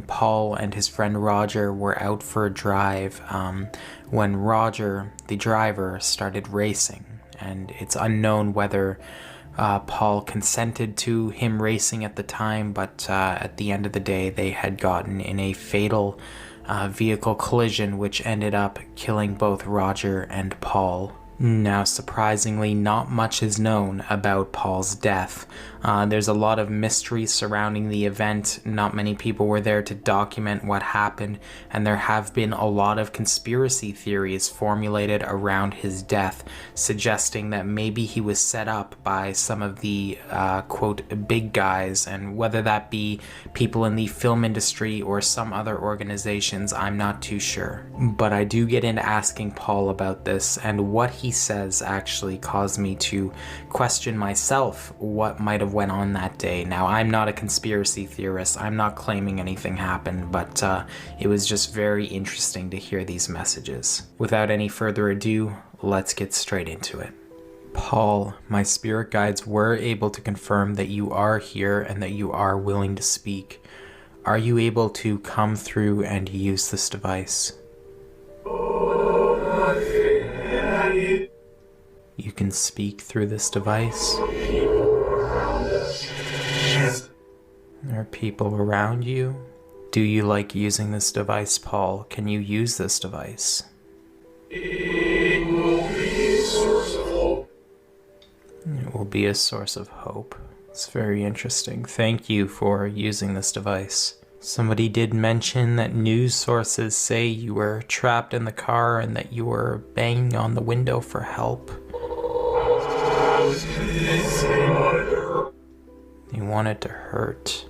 Paul and his friend Roger were out for a drive when Roger, the driver, started racing, and it's unknown whether Paul consented to him racing at the time, but at the end of the day they had gotten in a fatal vehicle collision which ended up killing both Roger and Paul. Now, surprisingly, not much is known about Paul's death. There's a lot of mystery surrounding the event. Not many people were there to document what happened, and there have been a lot of conspiracy theories formulated around his death, suggesting that maybe he was set up by some of the, quote, big guys, and whether that be people in the film industry or some other organizations, I'm not too sure. But I do get into asking Paul about this, and what he says actually caused me to question myself what might have went on that day. Now, I'm not a conspiracy theorist. I'm not claiming anything happened, but it was just very interesting to hear these messages. Without any further ado, let's get straight into it. Paul, my spirit guides were able to confirm that you are here and that you are willing to speak. Are you able to come through and use this device? You can speak through this device. There are people around you. Do you like using this device, Paul? Can you use this device? It will be a source of hope. It will be a source of hope. It's very interesting. Thank you for using this device. Somebody did mention that news sources say you were trapped in the car and that you were banging on the window for help. You wanted to hurt.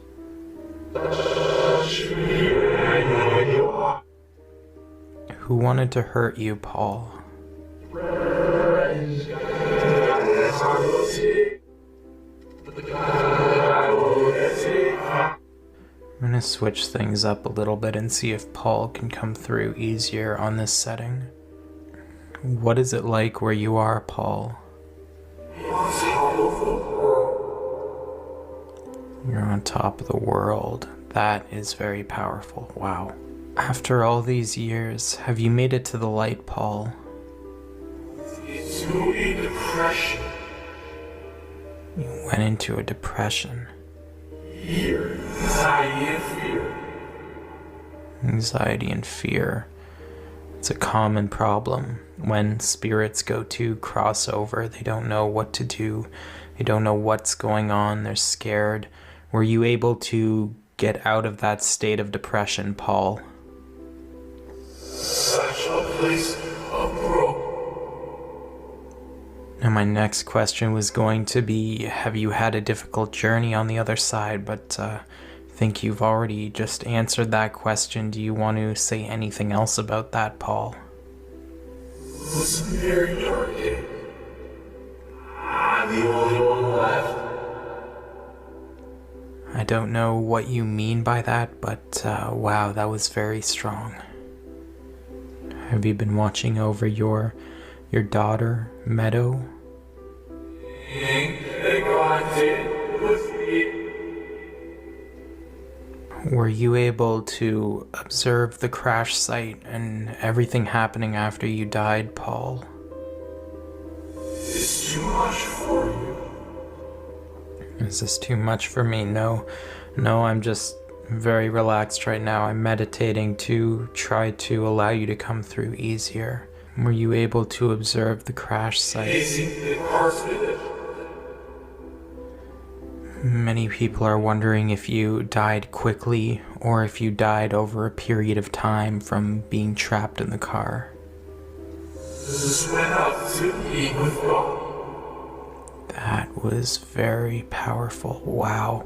Who wanted to hurt you, Paul? I'm gonna switch things up a little bit and see if Paul can come through easier on this setting. What is it like where you are, Paul? You're on top of the world. That is very powerful. Wow. After all these years, have you made it to the light, Paul? Into a depression. You went into a depression. Fear, anxiety, and fear. Anxiety and fear. It's a common problem. When spirits go to cross over, they don't know what to do. They don't know what's going on. They're scared. Were you able to get out of that state of depression, Paul? Such a place of growth. Now, my next question was going to be, have you had a difficult journey on the other side? But I think you've already just answered that question. Do you want to say anything else about that, Paul? It was a very dark day. I'm the only one left. I don't know what you mean by that, but wow, that was very strong. Have you been watching over your daughter, Meadow? Were you able to observe the crash site and everything happening after you died, Paul? It's too much for you. Is this too much for me? No, I'm just very relaxed right now. I'm meditating to try to allow you to come through easier. Were you able to observe the crash site? Many people are wondering if you died quickly or if you died over a period of time from being trapped in the car. This went up to be with God. That was very powerful. Wow.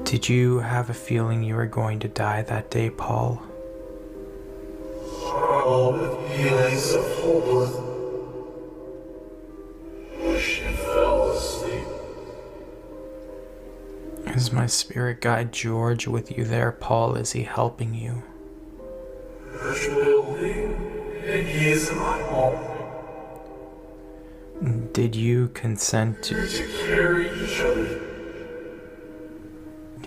Did you have a feeling you were going to die that day, Paul? Struggle with feelings of hopelessness. Wish and fell asleep. Is my spirit guide George with you there, Paul? Is he helping you? There's a building, and he is in my home. Did you consent to... To carry each other.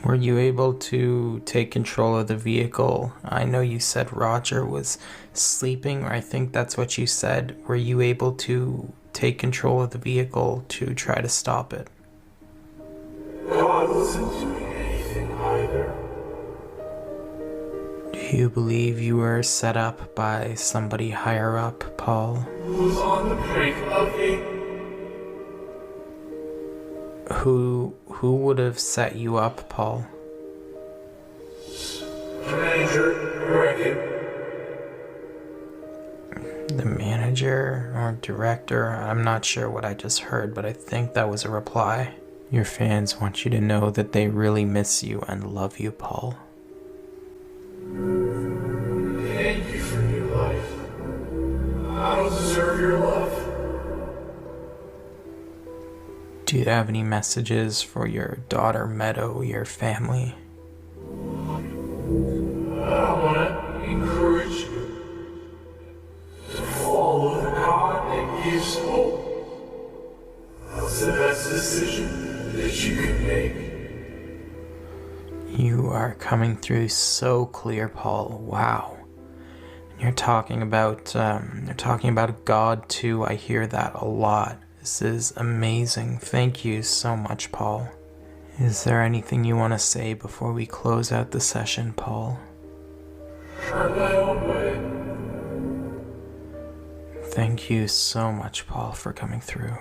Were you able to take control of the vehicle? I know you said Roger was sleeping, or I think that's what you said. Were you able to take control of the vehicle to try to stop it? God wasn't doing anything either. Do you believe you were set up by somebody higher up, Paul? Who was on the brink of a Who would have set you up, Paul? manager, I reckon. The manager or director? I'm not sure what I just heard, but I think that was a reply. Your fans want you to know that they really miss you and love you, Paul. Thank you for new life. I don't deserve your love. Do you have any messages for your daughter, Meadow, your family? I want to encourage you to follow the God that gives hope. That's the best decision that you can make. You are coming through so clear, Paul. Wow. You're talking about God too. I hear that a lot. This is amazing. Thank you so much, Paul. Is there anything you want to say before we close out the session, Paul? Try my own way. Thank you so much, Paul, for coming through.